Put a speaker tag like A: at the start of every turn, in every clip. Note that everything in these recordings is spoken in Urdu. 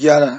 A: 11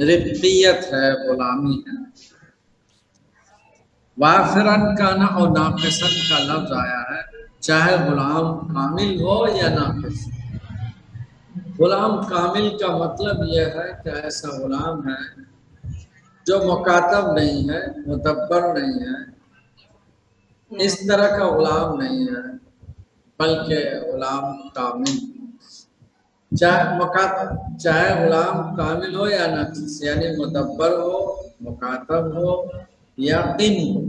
B: رقیت ہے، غلامی ہے۔ وافرن کا نہ اور ناقصن کا لفظ آیا ہے، چاہے غلام کامل ہو یا ناقص۔ غلام کامل کا مطلب یہ ہے کہ ایسا غلام ہے جو مکاتب نہیں ہے، مدبر نہیں ہے، اس طرح کا غلام نہیں ہے، بلکہ غلام کامل، چاہے غلام کامل ہو یا ناقص، یعنی مدبر ہو، مکاتب ہو یا قن ہو۔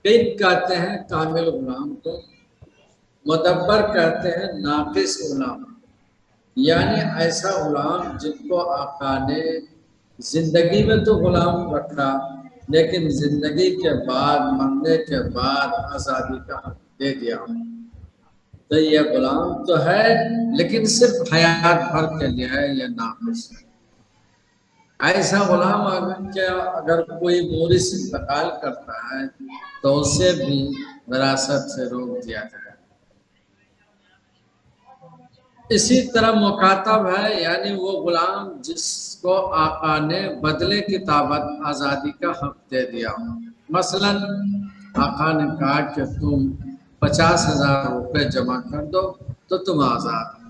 B: قن کہتے ہیں کامل غلام کو، مدبر کہتے ہیں ناقص غلام، یعنی ایسا غلام جن کو آقا نے زندگی میں تو غلام رکھا، لیکن زندگی کے بعد، مرنے کے بعد آزادی کا حق دے دیا۔ تو یہ غلام تو ہے لیکن صرف حیات بھر کے لیے ہے، یہ ناقص ہے۔ ایسا غلام اگر کوئی مورث انتقال کرتا ہے تو اسے بھی وراثت سے روک دیا جائے۔ اسی طرح مکاتب ہے، یعنی وہ غلام جس کو آقا نے بدلے کتابت آزادی کا حق دے دیا۔ مثلا آقا نے کہا کہ تم 50,000 روپے جمع کر دو تو تم آزاد ہو،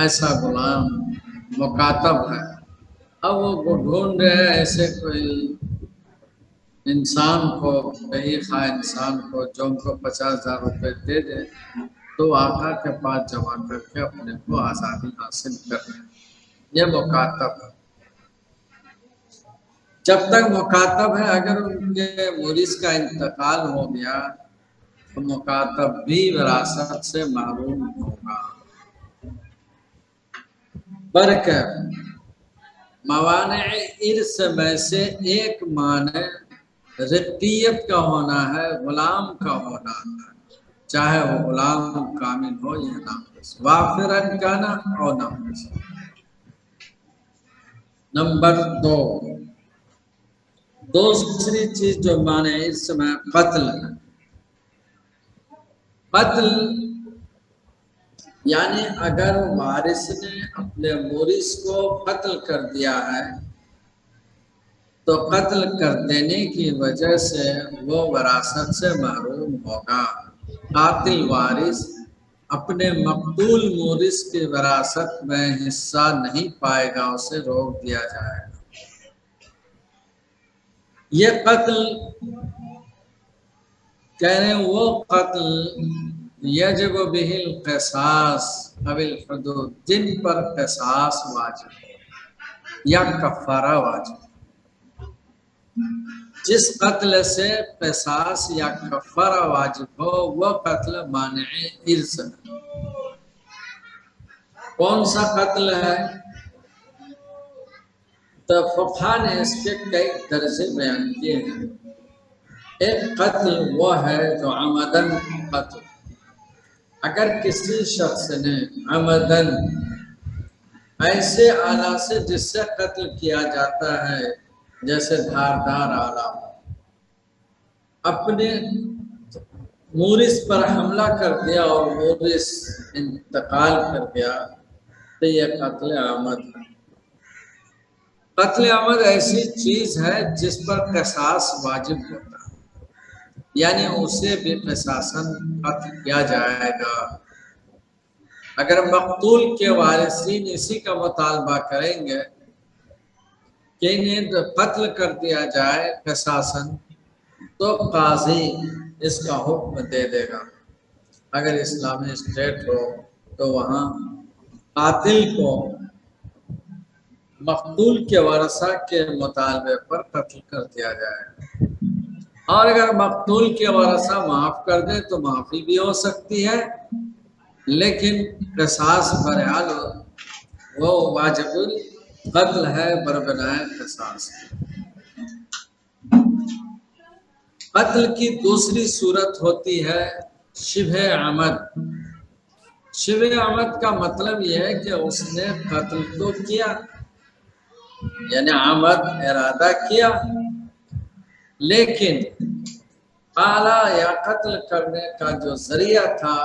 B: ایسا غلام مکاتب ہے۔ اب وہ ڈھونڈ رہے ہیں ایسے کوئی انسان کو، کہیں خواہ انسان کو جو ان کو 50,000 روپے دے دے تو آقا کے پاس جمع کر کے اپنے کو آزادی حاصل کریں، یہ مکاتب ہے۔ جب تک مکاتب ہے، اگر ان کے مورث کا انتقال ہو گیا تو مکاتب بھی وراثت سے محروم ہوگا۔ برکت موانع ارث میں سے ایک مانع رقیت کا ہونا ہے، غلام کا ہونا ہے، چاہے وہ غلام کامل ہو یا ناقص، وافرن کا نہ اور ناقص۔ نمبر 2، دوسری چیز جو مانع ارث میں قتل ہے۔ قتل یعنی اگر وارث نے اپنے مورث کو قتل کر دیا ہے تو قتل کر دینے کی وجہ سے وہ وراثت سے محروم ہوگا۔ قاتل وارث اپنے مقتول مورث کی وراثت میں حصہ نہیں پائے گا، اسے روک دیا جائے گا۔ یہ قتل کہہ رہے ہیں وہ قتل یجب بہ القصاص او الحدود، جن پر قصاص واجب ہے یا کفارہ واجب ہے۔ جس قتل سے قصاص یا کفارہ واجب ہو وہ قتل مانع ارث ہے۔ کون سا قتل ہے؟ تو فقہا نے اس کے کئی درجے بیان کیے ہیں۔ ایک قتل وہ ہے جو عمدن قتل، اگر کسی شخص نے عمدن ایسے آلہ سے جس سے قتل کیا جاتا ہے، جیسے دھاردار آلہ، اپنے مورث پر حملہ کر دیا اور مورث انتقال کر گیا تو یہ قتل عمد ہے۔ قتل عمد ایسی چیز ہے جس پر قصاص واجب ہوتا ہے، یعنی اسے بھی قصاصاً قتل کیا جائے گا۔ اگر مقتول کے وارثین اسی کا مطالبہ کریں گے کہ انہیں قتل کر دیا جائے قصاصاً تو قاضی اس کا حکم دے دے گا۔ اگر اسلامی اسٹیٹ ہو تو وہاں قاتل کو مقتول کے ورثہ کے مطالبے پر قتل کر دیا جائے، اور اگر مقتول کے ورثہ معاف کر دے تو معافی بھی ہو سکتی ہے، لیکن قصاص بہرحال وہ واجب القتل ہے بربنائے قصاص۔ قتل کی دوسری صورت ہوتی ہے شبہ عمد۔ شبہ عمد کا مطلب یہ ہے کہ اس نے قتل تو کیا، یعنی عمد ارادہ کیا، لیکن آلہ یا قتل کرنے کا جو ذریعہ تھا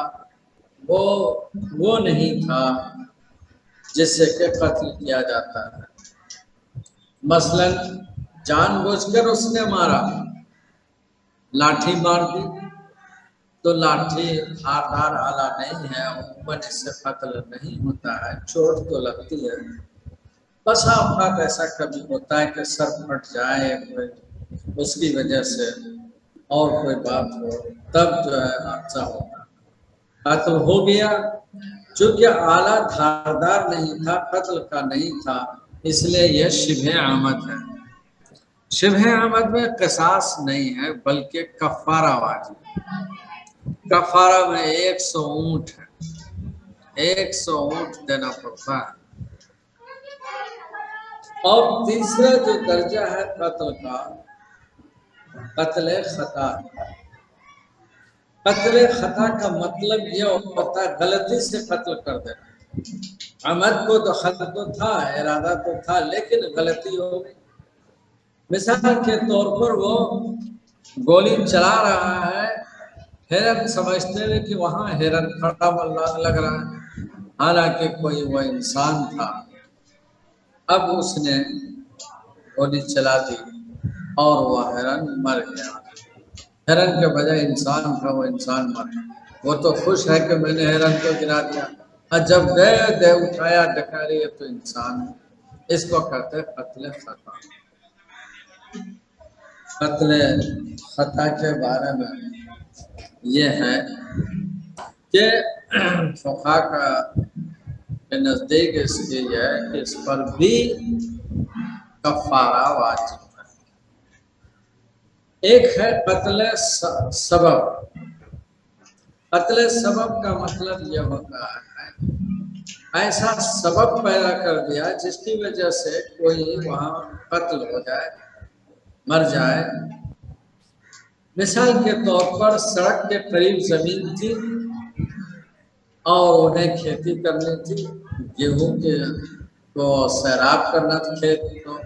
B: وہ نہیں تھا جس سے کہ قتل کیا جاتا ہے۔ مثلاً جان بوجھ کر اس نے مارا، لاٹھی مار دی تو لاٹھی دھاردار آلہ نہیں ہے، عموماً اس سے قتل نہیں ہوتا ہے، چوٹ تو لگتی ہے۔ بس اوقات ایسا کبھی ہوتا ہے کہ سر پھٹ جائے کوئی اس کی وجہ سے اور کوئی بات ہو، تب جو ہے حادثہ ہوتا ہے، قتل ہو گیا۔ چونکہ آلہ دھاردار نہیں تھا، قتل کا نہیں تھا، اس لیے یہ شبہ عمد ہے۔ شبہ عمد میں قصاص نہیں ہے بلکہ کفارہ واجب۔ کفارہ میں 100 اونٹ ہے، 100 اونٹ دینا پڑتا ہے۔ اور تیسرا جو درجہ ہے قتل کا، قتل خطا۔ قتل خطا کا مطلب یہ ہوتا ہے غلطی سے قتل کر دینا۔ عمد کو تو خطا تو تھا، ارادہ تو تھا، لیکن غلطی ہو گئی۔ مثال کے طور پر وہ گولی چلا رہا ہے، ہرن سمجھتے ہوئے کہ وہاں ہرن کھڑا لگ رہا ہے، حالانکہ کوئی وہ انسان تھا۔ اب اس نے گولی چلا دی اور وہ ہرن مر گیا۔ ہرن کے بجائے انسان تھا، وہ انسان مر گیا۔ وہ تو خوش ہے کہ میں نے ہرن کو گرا دیا، اور جب دے اٹھایا ڈکاری تو انسان، اس کو کہتے ہیں قتل خطا۔ قتل خطا کے بارے میں یہ ہے کہ فقہا کے نزدیک اس کی یہ ہے کہ اس پر بھی کفارہ واجب ہے۔ ایک ہے قتل سبب۔ قتل سبب کا مطلب یہ ہوتا ہے ایسا سبب پیدا کر دیا جس کی وجہ سے کوئی وہاں قتل ہو جائے، مر جائے۔ مثال کے طور پر سڑک کے قریب زمین تھی اور انہیں کھیتی کرنی تھی، گیہوں کے کو سیراب کرنا تھا کھیت کو،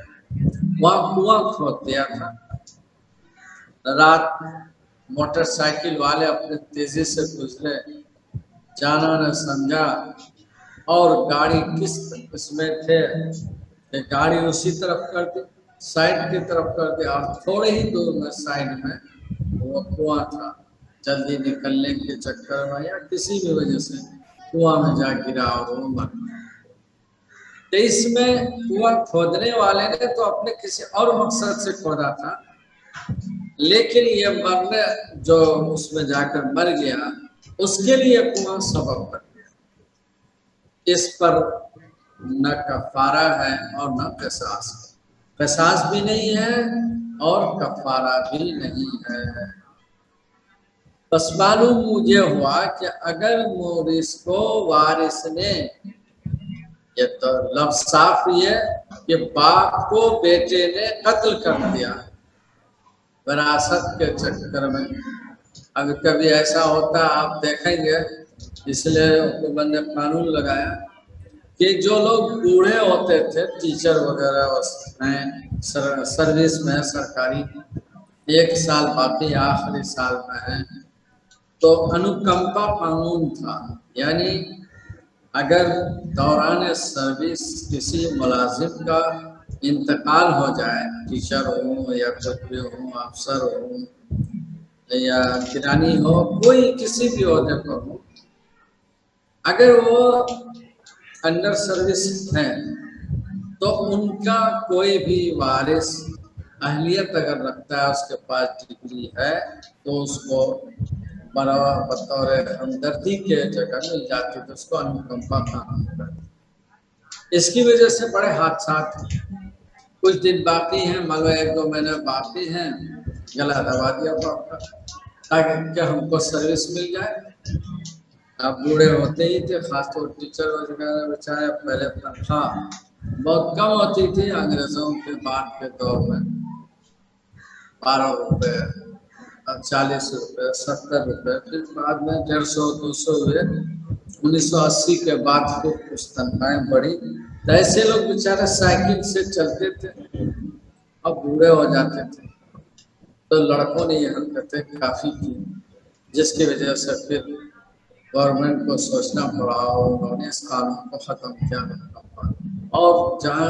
B: وہاں کنواں کھود دیا تھا۔ رات موٹر سائیکل والے اپنے تیزی سے گزرے، جانا نہ سمجھا، اور گاڑی کس میں تھے کہ گاڑی اسی طرف کر دی، سائڈ کی طرف کر دی، اور تھوڑے ہی دور میں سائڈ میں وہ کنواں تھا۔ جلدی نکلنے کے چکر میں یا کسی بھی وجہ سے کنواں میں جا گرا اور وہ مر گیا۔ تو اس میں کنواں کھودنے والے نے تو اپنے کسی اور مقصد سے کھودا تھا، لیکن یہ مرنے جو اس میں جا کر مر گیا اس کے لیے کنواں سبب بن گیا۔ اس پر نہ کفارہ ہے اور نہ قصاص، قصاص بھی نہیں ہے اور کفارہ بھی نہیں ہے۔ بس معلوم مجھے ہوا کہ اگر مورث کو وارث نے، یہ تو لفظ صاف یہ کہ باپ کو بیٹے نے قتل کر دیا وراثت کے چکر میں۔ اب کبھی ایسا ہوتا ہے آپ دیکھیں گے، اس لیے حکومت نے قانون لگایا کہ جو لوگ بوڑھے ہوتے تھے، ٹیچر وغیرہ ہیں سروس میں سرکاری، 1 سال باقی آخری سال میں ہیں، تو انوکمپا قانون تھا، یعنی اگر دوران سروس کسی ملازم کا انتقال ہو جائے، ٹیچر ہوں یا کچھ بھی ہوں، افسر ہوں یا کرانی ہو، کوئی کسی بھی عہدے پر ہو، اگر وہ انڈر سروس ہیں تو ان کا کوئی بھی وارث اہلیت اگر رکھتا ہے، اس کے پاس ڈگری ہے، تو اس کو بطور ہمدردی کے جگہ مل جاتی، تو اس کو انوکمپا قانون کہتے ہیں۔ اس کی وجہ سے بڑے حادثات ہیں۔ کچھ دن باقی ہیں، مان لو 1-2 مہینے باقی ہیں، گلا دبا دیا باپ کا تاکہ ہم کو سروس مل جائے۔ اب بوڑھے ہوتے ہی تھے، خاص طور ٹیچر وغیرہ بیچارے، پہلے تنخواہ بہت کم ہوتی تھی انگریزوں کے بعد کے دور میں، 12 روپے، 40 روپے، 70 روپے، پھر بعد میں 150 200 ہوئے۔ 1980 کے بعد پھر کچھ تنخواہیں بڑھی، تو ایسے لوگ بیچارے سائیکل سے چلتے تھے، اب بوڑھے ہو جاتے تھے، تو لڑکوں نے یہ حرکتیں کافی کی، جس کی وجہ سے پھر گورنمنٹ کو سوچنا پڑا اور انہوں نے اس قانون کو ختم کیا۔ اور جہاں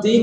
B: 3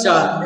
B: 4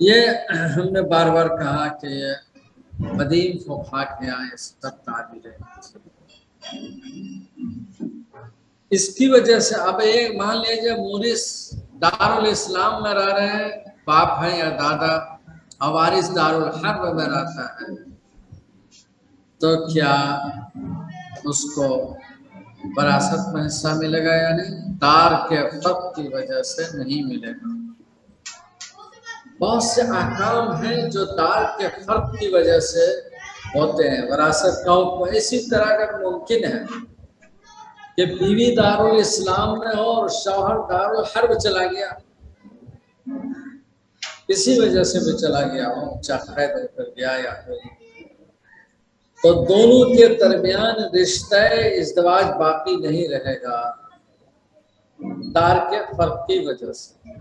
B: یہ ہم نے بار بار کہا کہ یہ قدیم فقہا کے یہاں یہ سب تعبیر ہے. اس کی وجہ سے اب ایک مان لیجیے مورث دارالاسلام میں رہ رہے ہیں، باپ ہے یا دادا، اور وارث دارالحرب میں رہتا ہے، تو کیا اس کو وراثت میں حصہ ملے گا یا نہیں؟ دار کے فرق کی وجہ سے نہیں ملے گا. بہت سے احکام ہیں جو دار کے فرق کی وجہ سے ہوتے ہیں. وراثت کا حکم اسی طرح اگر ممکن ہے کہ بیوی دارالاسلام میں ہو اور شوہر دارالحرب چلا گیا، اسی وجہ سے بھی چلا گیا ہو، چاہے قید ہو کر گیا یا کوئی، تو دونوں کے درمیان رشتہ ازدواج باقی نہیں رہے گا دار کے فرق کی وجہ سے.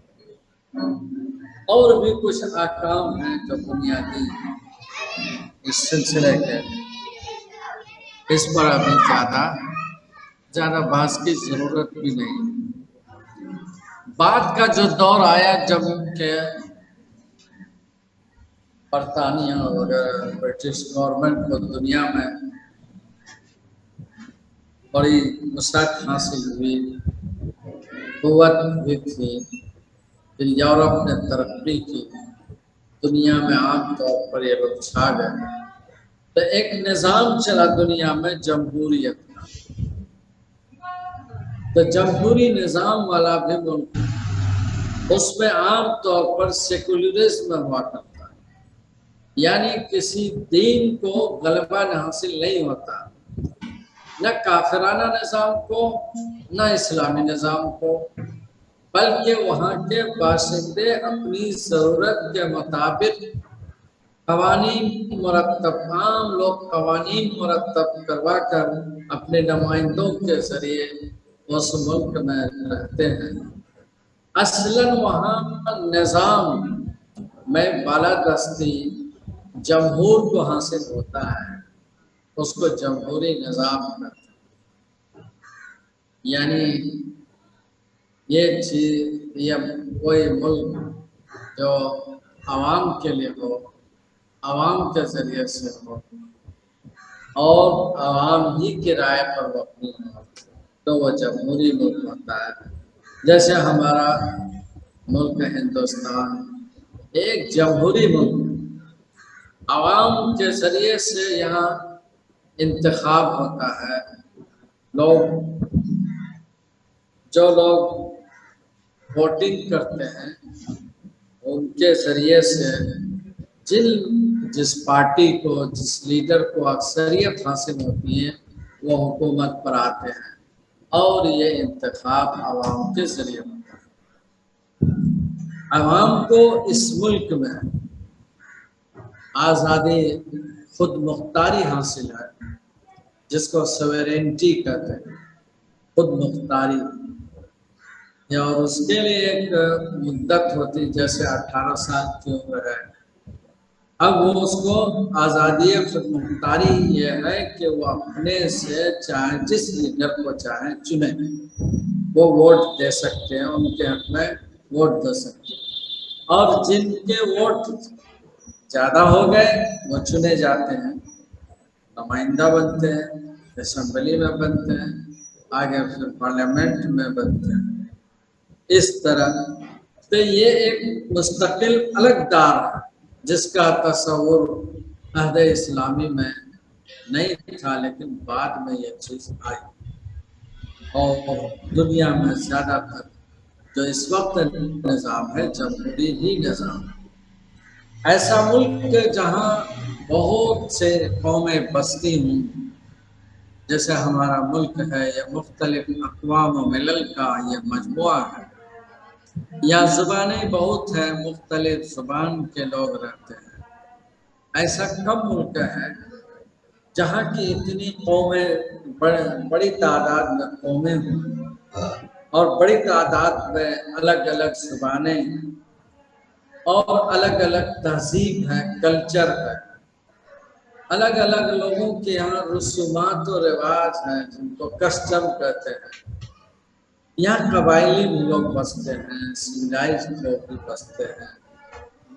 B: اور بھی کچھ احکام ہیں جو بنیادی اس سلسلے کے، اس پر ابھی زیادہ بحث کی ضرورت بھی نہیں. بعد کا جو دور آیا جب کہ برطانیہ وغیرہ برٹش گورنمنٹ کو دنیا میں بڑی وسعت حاصل ہوئی، قوت ہوئی تھی، پھر یورپ نے ترقی کی، دنیا میں عام طور پر یہ لوگ چھا گئے، تو ایک نظام چلا دنیا میں جمہوریت کا. تو جمہوری نظام والا بھی ملک، اس میں عام طور پر سیکولرزم ہوا کرتا ہے، یعنی کسی دین کو غلبہ حاصل نہیں ہوتا، نہ کافرانہ نظام کو نہ اسلامی نظام کو، بلکہ وہاں کے باشندے اپنی ضرورت کے مطابق قوانین مرتب، عام لوگ قوانین مرتب کروا کر اپنے نمائندوں کے ذریعے اس ملک میں رہتے ہیں. اصلاً وہاں نظام میں بالادستی جمہور کو حاصل ہوتا ہے، اس کو جمہوری نظام کہتے ہیں. یعنی یہ چیز، یہ کوئی ملک جو عوام کے لیے ہو، عوام کے ذریعے سے ہو اور عوام ہی کی رائے پر مبنی ہو، تو وہ جمہوری ملک ہوتا ہے. جیسے ہمارا ملک ہندوستان ایک جمہوری ملک، عوام کے ذریعے سے یہاں انتخاب ہوتا ہے. جو لوگ ووٹنگ کرتے ہیں ان کے ذریعے سے جس پارٹی کو، جس لیڈر کو اکثریت حاصل ہوتی ہے وہ حکومت پر آتے ہیں، اور یہ انتخاب عوام کے ذریعے ہوتا ہے. عوام کو اس ملک میں آزادی، خود مختاری حاصل ہے، جس کو سویرینٹی کہتے ہیں، خود مختاری. اور اس کے لیے ایک مدت ہوتی، جیسے 18 سال کی عمر ہے. اب وہ اس کو آزادی خود مختاری یہ ہے کہ وہ اپنے سے چاہے جس لیڈر کو چاہیں چنیں، وہ ووٹ دے سکتے ہیں، ان کے حق میں ووٹ دے سکتے ہیں، اور جن کے ووٹ زیادہ ہو گئے وہ چنے جاتے ہیں، نمائندہ بنتے ہیں، اسمبلی میں بنتے ہیں، آگے پھر پارلیمنٹ میں بنتے ہیں. اس طرح تو یہ ایک مستقل الگ دار ہے جس کا تصور عہد اسلامی میں نہیں تھا، لیکن بعد میں یہ چیز آئی، اور دنیا میں زیادہ تر جو اس وقت نظام ہے جمہوری ہی نظام ہے. ایسا ملک جہاں بہت سے قومیں بستی ہوں، جیسے ہمارا ملک ہے، یہ مختلف اقوام و ملل کا یہ مجموعہ ہے. یہاں زبانیں بہت ہیں، مختلف زبان کے لوگ رہتے ہیں. ایسا کم ملک ہے جہاں کی اتنی قومیں، بڑی تعداد میں قومیں ہوں، اور بڑی تعداد میں الگ الگ زبانیں اور الگ الگ تہذیب ہے، کلچر ہے. الگ الگ لوگوں کے یہاں رسومات و رواج ہیں جن کو کسٹم کہتے ہیں. یہاں قبائلی بھی لوگ بستے ہیں، سویلائزڈ لوگ بھی بستے ہیں،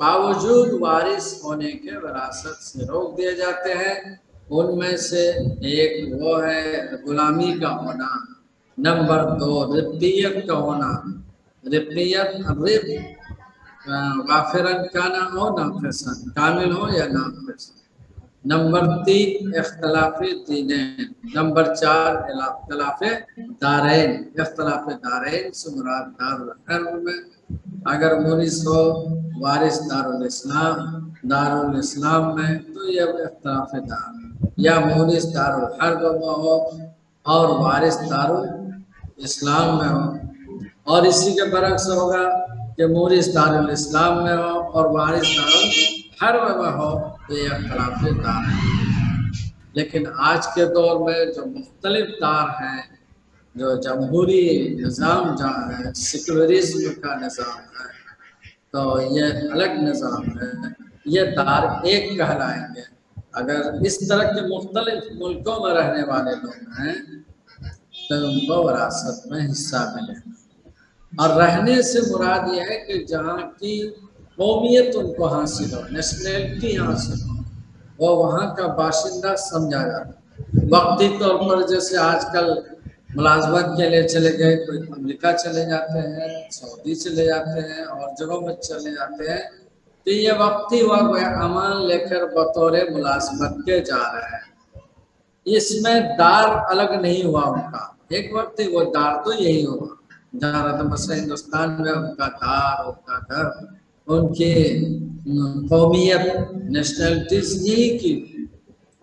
B: باوجود وارث ہونے کے وراثت سے روک دیے جاتے ہیں. ان میں سے ایک وہ ہے غلامی کا ہونا. نمبر 2 ربیت کا ہونا. ربیت رب غافرن کانا ہو ناقصن، کامل ہو یا ناقص. نمبر 3 اختلاف دینین. نمبر 4 اختلاف دارین. اختلاف دارین سے مراد دارالحرب میں اگر مورث ہو وارث دارالاسلام میں تو یہ اختلاف دار، یا مورث دارالحرب میں ہو اور وارث دارالاسلام میں ہو. اور اسی کے برعکس ہوگا کہ مورث دارالاسلام میں ہو اور وارث دارالحرب میں ہو تو یہ اختلاف دار ہے. لیکن آج کے دور میں جو مختلف دار ہیں، جو جمہوری نظام جہاں ہے، سیکولرزم کا نظام ہے، تو یہ الگ نظام ہے. یہ دار ایک کہلائیں گے. اگر اس طرح کے مختلف ملکوں میں رہنے والے لوگ ہیں تو ان کو وراثت میں حصہ ملے. اور رہنے سے مراد یہ ہے کہ جہاں کی قومیت ان کو حاصل ہو، نیشنلٹی حاصل ہو، وہ وہاں کا باشندہ سمجھا جاتا. وقتی طور پر جیسے آج کل ملازمت کے لیے چلے گئے، کوئی امریکہ چلے جاتے ہیں، سعودی چلے جاتے ہیں اور جگہوں میں چلے جاتے ہیں، تو یہ وقتی وقت امان لے کر بطور ملازمت کے جا رہے ہیں. اس میں دار الگ نہیں ہوا ان کا. ایک وقت وہ دار تو یہی ہوگا جہاں رہتا. مثلا ہندوستان میں ان کا دار، ان کا گھر، ان کی قومیت، نیشنلٹیز یہی کی.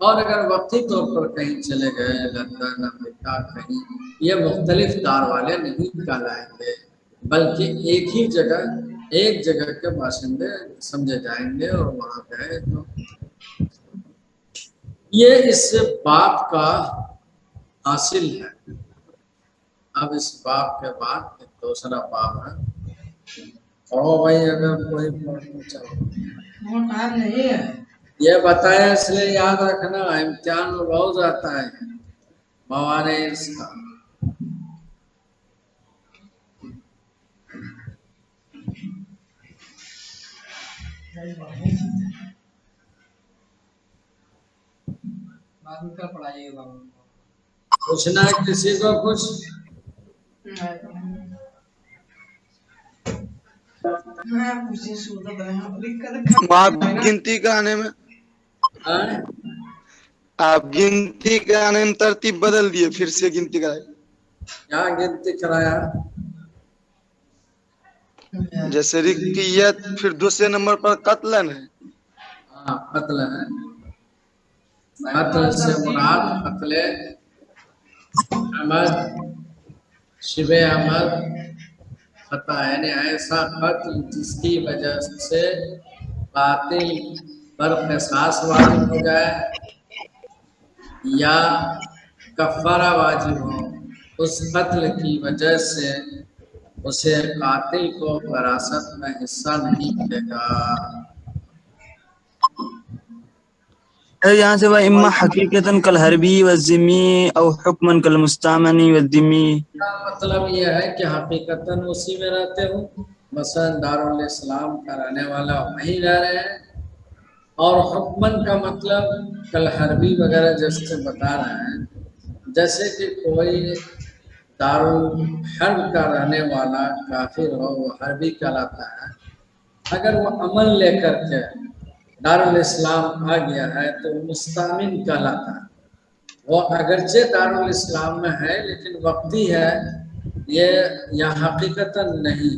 B: اور اگر وقتی طور پر کہیں چلے گئے لندن، امریکہ، کہیں، یہ مختلف دار والے نہیں کہلائیں گے، بلکہ ایک جگہ کے باشندے سمجھے جائیں گے اور وہاں گئے. تو یہ اس باب کا حاصل ہے. اب اس باب کے بعد ایک دوسرا باب ہے. اور بھائی اگر کوئی پوچھا
C: وہ ٹائم نہیں ہے.
B: یہ بتایا اس لیے یاد رکھنا، امتحان میں بہت آتا ہے موارث کا.
C: بعد میں کل پڑھائیے گا.
B: پوچھنا ہے کسی کو کچھ؟
A: آپ گنتی کرانے میں ترتیب بدل دیے، پھر سے گنتی کرائے.
B: کیا گنتی کرایا؟
A: جیسے رقیت، پھر دوسرے نمبر پر قتلن ہے.
B: ہاں قتل ہے. قتل سے مراد قتل عمد، شبہ عمد، خطا، یعنی ایسا قتل جس کی وجہ سے قاتل پر قصاص واجب ہو جائے یا کفارہ واجب ہو. اس قتل کی وجہ سے اسے قاتل کو وراثت میں حصہ نہیں ملے گا.
D: یہاں سے وہ اما حقیقتاً کل حربی و ذمی او حکماً کل مستعمنی و ذمی.
B: مطلب یہ ہے کہ حقیقتاً اسی میں رہتے ہوں، مثلا دارالاسلام کا رہنے والا وہیں رہ رہے ہیں. اور حکمن کا مطلب کل حربی وغیرہ جیسے بتا رہے ہیں، جیسے کہ کوئی دارالحرب کا رہنے والا کافر ہو، وہ حربی کہلاتا ہے. اگر وہ عمل لے کر کے دارالاسلام آ گیا ہے تو مستامن کہلاتا ہے. وہ اگرچہ دارالاسلام میں ہے لیکن وقتی ہے، یہ حقیقتاً نہیں.